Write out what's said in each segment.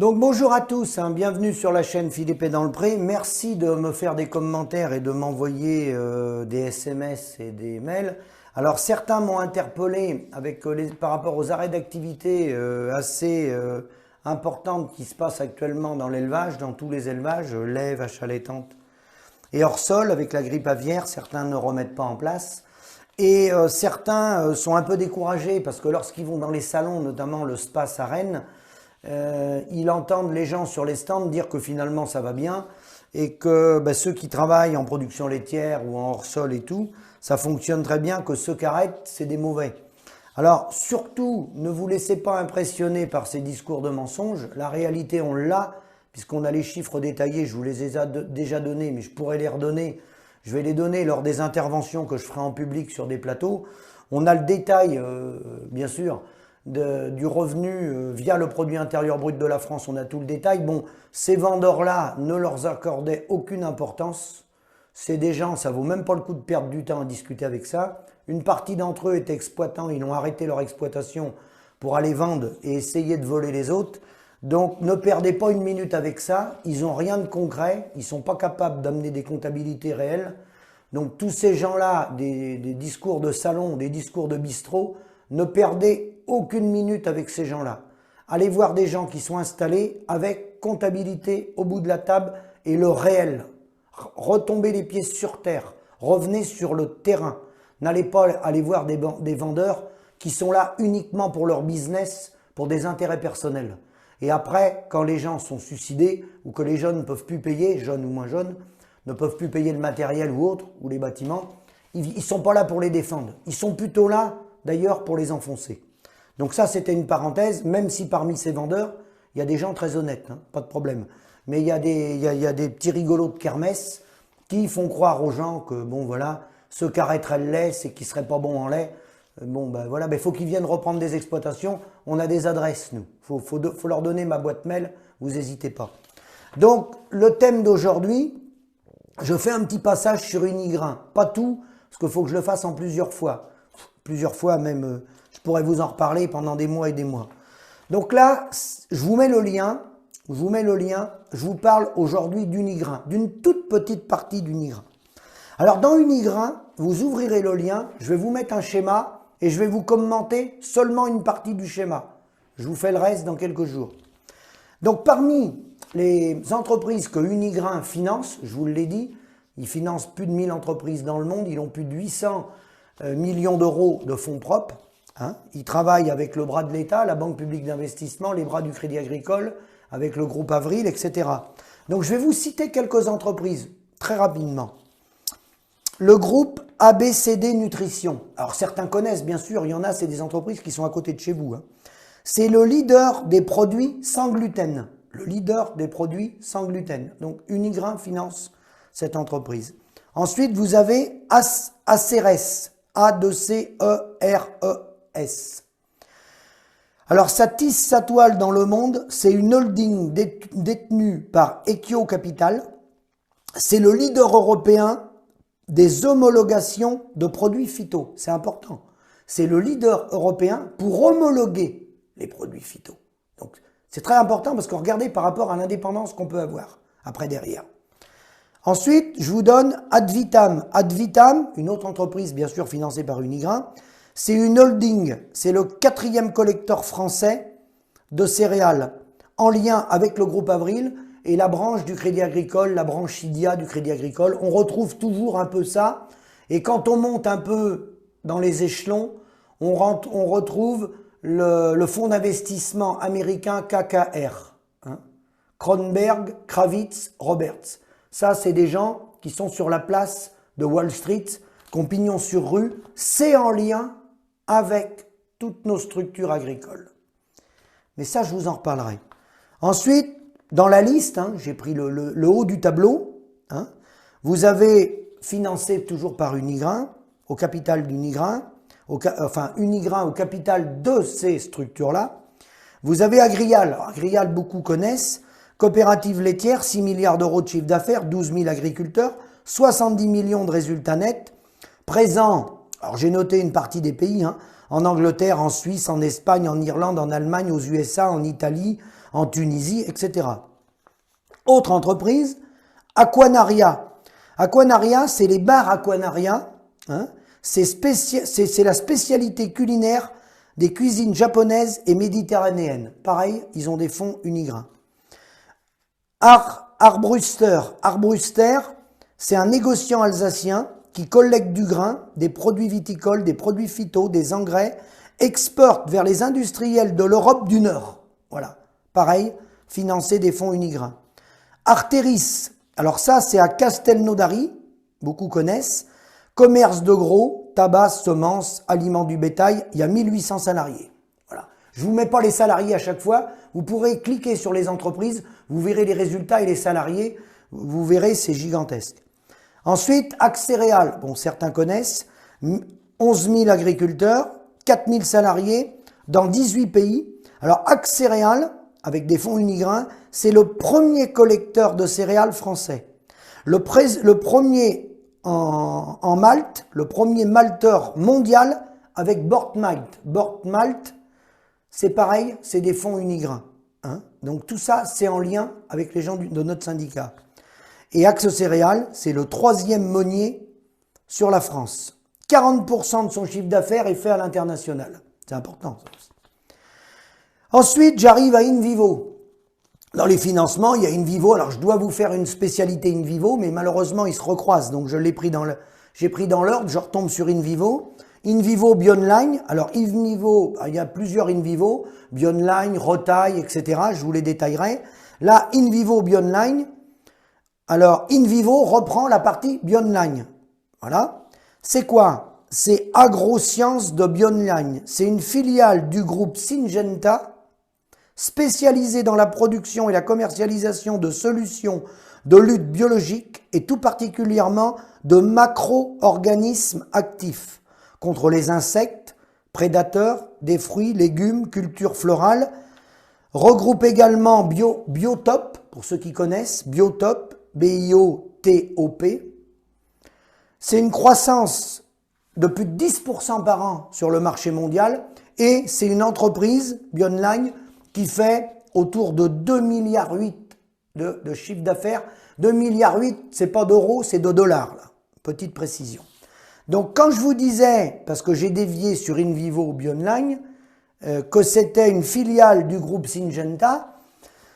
Donc bonjour à tous, bienvenue sur la chaîne Philippe est dans le Pré. Merci de me faire des commentaires et de m'envoyer des SMS et des mails. Alors certains m'ont interpellé par rapport aux arrêts d'activité assez importantes qui se passent actuellement dans l'élevage, dans tous les élevages, lait, vaches allaitantes et hors sol avec la grippe aviaire. Certains ne remettent pas en place. Et certains sont un peu découragés parce que lorsqu'ils vont dans les salons, notamment le SPACE à Rennes, ils entendent les gens sur les stands dire que finalement ça va bien et que ceux qui travaillent en production laitière ou en hors-sol et tout, ça fonctionne très bien, que ceux qui arrêtent, c'est des mauvais. Alors surtout, ne vous laissez pas impressionner par ces discours de mensonges. La réalité, on l'a, puisqu'on a les chiffres détaillés, je vous les ai déjà donnés, mais je pourrais les redonner. Je vais les donner lors des interventions que je ferai en public sur des plateaux. On a le détail, bien sûr, du revenu via le produit intérieur brut de la France, on a tout le détail. Bon, ces vendeurs-là ne leur accordaient aucune importance. C'est des gens, ça vaut même pas le coup de perdre du temps à discuter avec ça. Une partie d'entre eux étaient exploitants, ils ont arrêté leur exploitation pour aller vendre et essayer de voler les autres. Donc ne perdez pas une minute avec ça, ils n'ont rien de concret, ils ne sont pas capables d'amener des comptabilités réelles. Donc tous ces gens-là, des discours de salon, des discours de bistrot, ne perdez aucune minute avec ces gens-là. Allez voir des gens qui sont installés avec comptabilité au bout de la table et le réel. Retombez les pieds sur terre, revenez sur le terrain. N'allez pas aller voir des vendeurs qui sont là uniquement pour leur business, pour des intérêts personnels. Et après, quand les gens sont suicidés ou que les jeunes ne peuvent plus payer, jeunes ou moins jeunes, ne peuvent plus payer le matériel ou autre, ou les bâtiments, ils ne sont pas là pour les défendre. Ils sont plutôt là, d'ailleurs, pour les enfoncer. Donc ça, c'était une parenthèse, même si parmi ces vendeurs, il y a des gens très honnêtes, hein, pas de problème. Mais il y a des petits rigolos de kermesse qui font croire aux gens que, bon voilà, ceux qui arrêteraient le lait, c'est qu'ils ne seraient pas bons en lait. Bon, ben voilà, il faut qu'ils viennent reprendre des exploitations. On a des adresses, nous. Faut leur donner ma boîte mail, vous n'hésitez pas. Donc, le thème d'aujourd'hui, je fais un petit passage sur Unigrain. Pas tout, parce qu'il faut que je le fasse en plusieurs fois. Plusieurs fois même, je pourrais vous en reparler pendant des mois et des mois. Donc là, je vous mets le lien, je vous parle aujourd'hui d'Unigrain, d'une toute petite partie d'Unigrain. Alors dans Unigrain, vous ouvrirez le lien, je vais vous mettre un schéma et je vais vous commenter seulement une partie du schéma. Je vous fais le reste dans quelques jours. Donc parmi les entreprises que Unigrain finance, je vous l'ai dit, ils financent plus de 1000 entreprises dans le monde, ils ont plus de 800 millions d'euros de fonds propres. Hein. Ils travaillent avec le bras de l'État, la Banque publique d'investissement, les bras du Crédit Agricole, avec le groupe Avril, etc. Donc je vais vous citer quelques entreprises très rapidement. Le groupe ABCD Nutrition. Alors certains connaissent, bien sûr, il y en a, c'est des entreprises qui sont à côté de chez vous. Hein. C'est le leader des produits sans gluten. Le leader des produits sans gluten. Donc Unigrain finance cette entreprise. Ensuite, vous avez Aceres. A-C-E-R-E-S. Alors, ça tisse sa toile dans le monde. C'est une holding détenue par Equio Capital. C'est le leader européen des homologations de produits phyto. C'est important. C'est le leader européen pour homologuer les produits phyto. Donc, c'est très important parce que regardez par rapport à l'indépendance qu'on peut avoir après derrière. Ensuite, je vous donne Advitam. Advitam, une autre entreprise bien sûr financée par Unigrain, c'est une holding, c'est le 4e collecteur français de céréales en lien avec le groupe Avril et la branche du Crédit Agricole, la branche IDIA du Crédit Agricole. On retrouve toujours un peu ça et quand on monte un peu dans les échelons, on retrouve le fonds d'investissement américain KKR, hein, Kronberg, Kravitz, Roberts. Ça, c'est des gens qui sont sur la place de Wall Street, qui ont pignon sur rue. C'est en lien avec toutes nos structures agricoles. Mais ça, je vous en reparlerai. Ensuite, dans la liste, hein, j'ai pris le haut du tableau. Hein, vous avez financé toujours par Unigrain, au capital d'Unigrain, enfin Unigrain au capital de ces structures-là. Vous avez Agrial. Alors, Agrial, beaucoup connaissent. Coopérative laitière, 6 milliards d'euros de chiffre d'affaires, 12 000 agriculteurs, 70 millions de résultats nets, présents, alors j'ai noté une partie des pays, hein, en Angleterre, en Suisse, en Espagne, en Irlande, en Allemagne, aux USA, en Italie, en Tunisie, etc. Autre entreprise, Aquanaria. Aquanaria, c'est les bars Aquanaria. Hein, c'est la spécialité culinaire des cuisines japonaises et méditerranéennes. Pareil, ils ont des fonds unigrains. Arbruster. Arbruster, c'est un négociant alsacien qui collecte du grain, des produits viticoles, des produits phyto, des engrais, exporte vers les industriels de l'Europe du Nord. Voilà. Pareil, financé des fonds unigrains. Arteris. Alors ça, c'est à Castelnaudary, beaucoup connaissent. Commerce de gros, tabac, semences, aliments du bétail, il y a 1800 salariés. Voilà. Je ne vous mets pas les salariés à chaque fois, vous pourrez cliquer sur les entreprises, vous verrez les résultats et les salariés, vous verrez, c'est gigantesque. Ensuite, Axéréal, bon, certains connaissent, 11 000 agriculteurs, 4 000 salariés dans 18 pays. Alors Axéréal, avec des fonds unigrains, c'est le premier collecteur de céréales français. Le premier en Malte, le premier malteur mondial avec Bort-Malt. Bort-Malt, c'est pareil, c'est des fonds unigrains. Hein. Donc tout ça, c'est en lien avec les gens de notre syndicat. Et Axe Céréales, c'est le troisième meunier sur la France. 40% de son chiffre d'affaires est fait à l'international. C'est important, ça aussi. Ensuite, j'arrive à InVivo. Dans les financements, il y a InVivo. Alors, je dois vous faire une spécialité InVivo, mais malheureusement, ils se recroisent. Donc, j'ai pris dans l'ordre, je retombe sur InVivo. InVivo, Bionline. Alors, InVivo, il y a plusieurs InVivo. Bionline, Rotaille, etc. Je vous les détaillerai. Là, InVivo, Bionline. Alors, InVivo reprend la partie Bionline. Voilà. C'est quoi? C'est AgroSciences de Bionline. C'est une filiale du groupe Syngenta, spécialisée dans la production et la commercialisation de solutions de lutte biologique et tout particulièrement de macro-organismes actifs contre les insectes, prédateurs, des fruits, légumes, cultures florales. Regroupe également Biotop, pour ceux qui connaissent, Biotop, B-I-O-T-O-P. C'est une croissance de plus de 10% par an sur le marché mondial et c'est une entreprise, Bionline, qui fait autour de 2,8 milliards de chiffre d'affaires. 2,8 milliards, c'est pas d'euros, c'est de dollars. Là. Petite précision. Donc quand je vous disais, parce que j'ai dévié sur InVivo Bionline, que c'était une filiale du groupe Syngenta,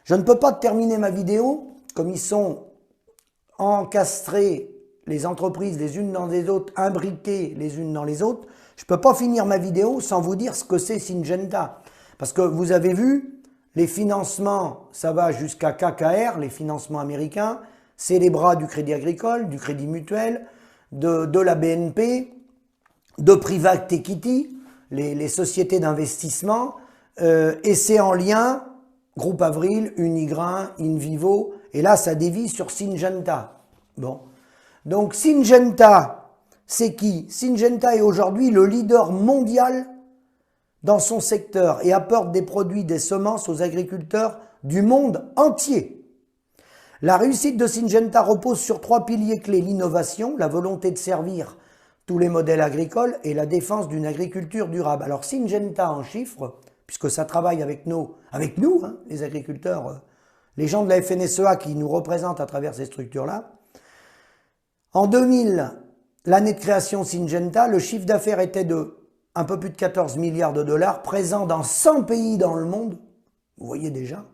je ne peux pas terminer ma vidéo, comme ils sont encastrés les entreprises les unes dans les autres, imbriquées les unes dans les autres, je ne peux pas finir ma vidéo sans vous dire ce que c'est Syngenta. Parce que vous avez vu, les financements, ça va jusqu'à KKR, les financements américains, c'est les bras du Crédit Agricole, du Crédit Mutuel, de la BNP, de Private Equity, les sociétés d'investissement, et c'est en lien, Groupe Avril, Unigrain, InVivo, et là ça dévie sur Syngenta. Bon. Donc Syngenta, c'est qui? Syngenta est aujourd'hui le leader mondial dans son secteur et apporte des produits, des semences aux agriculteurs du monde entier. La réussite de Syngenta repose sur 3 piliers clés: l'innovation, la volonté de servir tous les modèles agricoles et la défense d'une agriculture durable. Alors Syngenta en chiffres, puisque ça travaille avec nous, hein, les agriculteurs, les gens de la FNSEA qui nous représentent à travers ces structures-là. En 2000, l'année de création Syngenta, le chiffre d'affaires était de un peu plus de 14 milliards de dollars, présent dans 100 pays dans le monde. Vous voyez déjà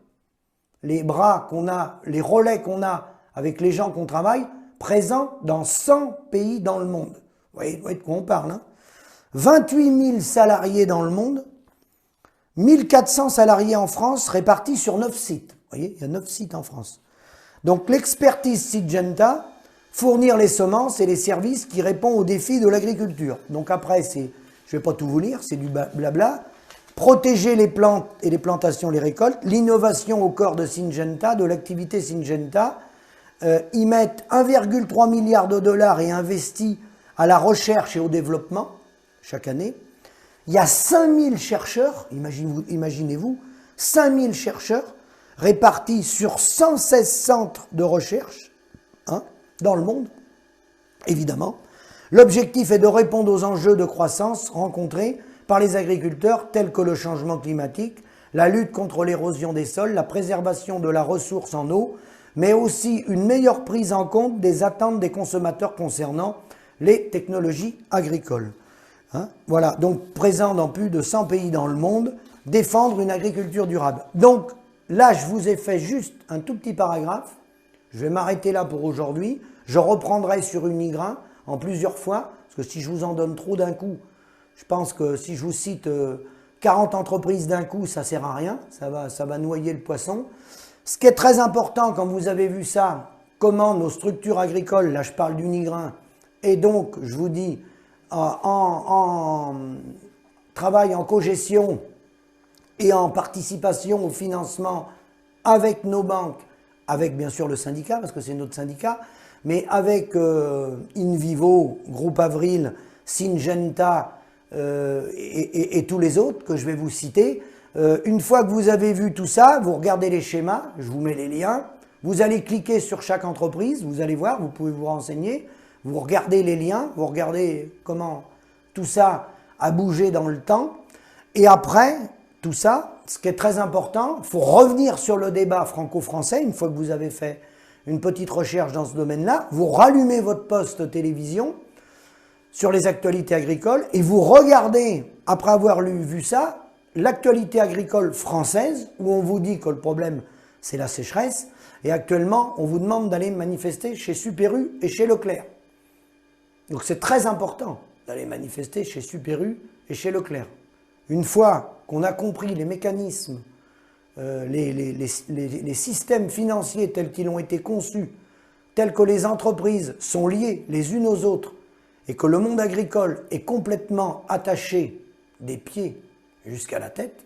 les bras qu'on a, les relais qu'on a avec les gens qu'on travaille, présents dans 100 pays dans le monde. Vous voyez de quoi on parle, hein. 28 000 salariés dans le monde, 1400 salariés en France répartis sur 9 sites. Vous voyez, il y a 9 sites en France. Donc l'expertise Syngenta, fournir les semences et les services qui répondent aux défis de l'agriculture. Donc après, je ne vais pas tout vous lire, c'est du blabla. Protéger les plantes et les plantations, les récoltes. L'innovation au corps de Syngenta, de l'activité Syngenta. Ils mettent 1,3 milliard de dollars et investis à la recherche et au développement chaque année. Il y a 5000 chercheurs, imaginez-vous, 5000 chercheurs répartis sur 116 centres de recherche, hein, dans le monde, évidemment. L'objectif est de répondre aux enjeux de croissance rencontrés par les agriculteurs tels que le changement climatique, la lutte contre l'érosion des sols, la préservation de la ressource en eau, mais aussi une meilleure prise en compte des attentes des consommateurs concernant les technologies agricoles. Hein, voilà, donc présent dans plus de 100 pays dans le monde, défendre une agriculture durable. Donc là, je vous ai fait juste un tout petit paragraphe. Je vais m'arrêter là pour aujourd'hui. Je reprendrai sur Unigrain en plusieurs fois, parce que si je vous en donne trop d'un coup, je pense que si je vous cite 40 entreprises d'un coup, ça ne sert à rien, ça va noyer le poisson. Ce qui est très important quand vous avez vu ça, comment nos structures agricoles, là je parle d'Unigrain, et donc je vous dis, en travail en cogestion et en participation au financement avec nos banques, avec bien sûr le syndicat, parce que c'est notre syndicat, mais avec InVivo, Groupe Avril, Syngenta et tous les autres que je vais vous citer. Une fois que vous avez vu tout ça, vous regardez les schémas, je vous mets les liens, vous allez cliquer sur chaque entreprise, vous allez voir, vous pouvez vous renseigner, vous regardez les liens, vous regardez comment tout ça a bougé dans le temps, et après tout ça, ce qui est très important, il faut revenir sur le débat franco-français, une fois que vous avez fait une petite recherche dans ce domaine-là, vous rallumez votre poste télévision sur les actualités agricoles et vous regardez, après avoir vu ça, l'actualité agricole française, où on vous dit que le problème, c'est la sécheresse, et actuellement, on vous demande d'aller manifester chez Super U et chez Leclerc. Donc c'est très important d'aller manifester chez Super U et chez Leclerc. Une fois qu'on a compris les mécanismes, les systèmes financiers tels qu'ils ont été conçus, tels que les entreprises sont liées les unes aux autres, et que le monde agricole est complètement attaché des pieds jusqu'à la tête,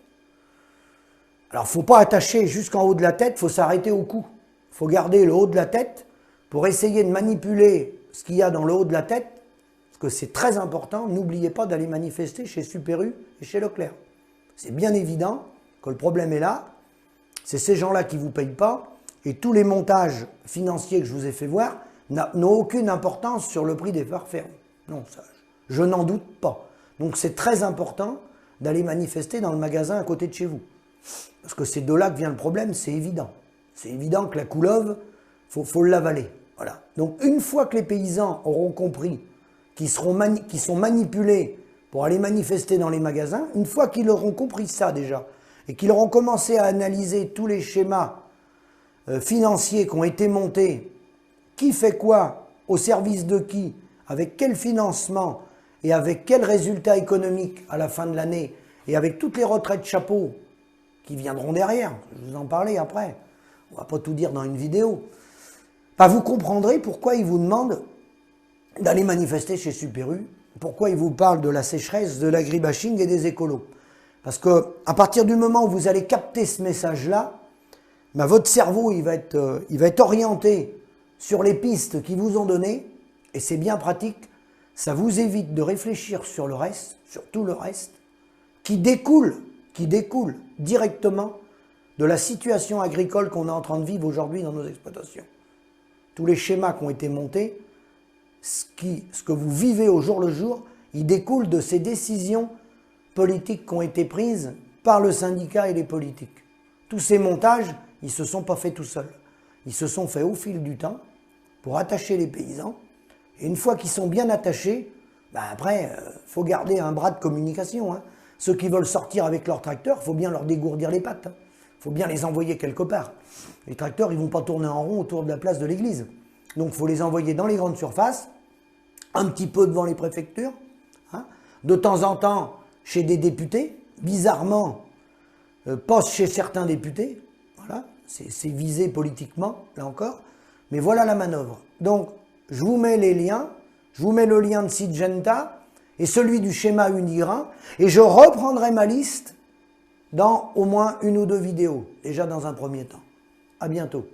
alors il ne faut pas attacher jusqu'en haut de la tête, il faut s'arrêter au cou. Il faut garder le haut de la tête pour essayer de manipuler ce qu'il y a dans le haut de la tête, parce que c'est très important. N'oubliez pas d'aller manifester chez Super U et chez Leclerc. C'est bien évident que le problème est là, c'est ces gens-là qui ne vous payent pas, et tous les montages financiers que je vous ai fait voir n'ont aucune importance sur le prix des parts fermes. Non, ça, je n'en doute pas. Donc c'est très important d'aller manifester dans le magasin à côté de chez vous. Parce que c'est de là que vient le problème, c'est évident. C'est évident que la couleuvre, faut l'avaler. Voilà. Donc une fois que les paysans auront compris qu'ils sont manipulés pour aller manifester dans les magasins, une fois qu'ils auront compris ça déjà, et qu'ils auront commencé à analyser tous les schémas financiers qui ont été montés, qui fait quoi, au service de qui, avec quel financement et avec quel résultat économique à la fin de l'année, et avec toutes les retraites chapeaux qui viendront derrière, je vous en parlais après, on ne va pas tout dire dans une vidéo, bah vous comprendrez pourquoi ils vous demandent d'aller manifester chez Super U, pourquoi ils vous parlent de la sécheresse, de l'agribashing et des écolos. Parce qu'à partir du moment où vous allez capter ce message-là, bah votre cerveau il va être orienté sur les pistes qu'ils vous ont données, et c'est bien pratique, ça vous évite de réfléchir sur le reste, sur tout le reste, qui découle directement de la situation agricole qu'on est en train de vivre aujourd'hui dans nos exploitations. Tous les schémas qui ont été montés, ce que vous vivez au jour le jour, il découle de ces décisions politiques qui ont été prises par le syndicat et les politiques. Tous ces montages, ils ne se sont pas faits tout seuls. Ils se sont faits au fil du temps pour attacher les paysans. Et une fois qu'ils sont bien attachés, ben après, faut garder un bras de communication. Hein. Ceux qui veulent sortir avec leur tracteur, il faut bien leur dégourdir les pattes. Il faut bien les envoyer quelque part. Les tracteurs, ils ne vont pas tourner en rond autour de la place de l'église. Donc il faut les envoyer dans les grandes surfaces, un petit peu devant les préfectures, hein, de temps en temps chez des députés, bizarrement, pas chez certains députés, voilà, c'est visé politiquement, là encore, mais voilà la manœuvre. Donc, je vous mets les liens, je vous mets le lien de Syngenta et celui du schéma Unigrain, et je reprendrai ma liste dans au moins une ou deux vidéos, déjà dans un premier temps. À bientôt.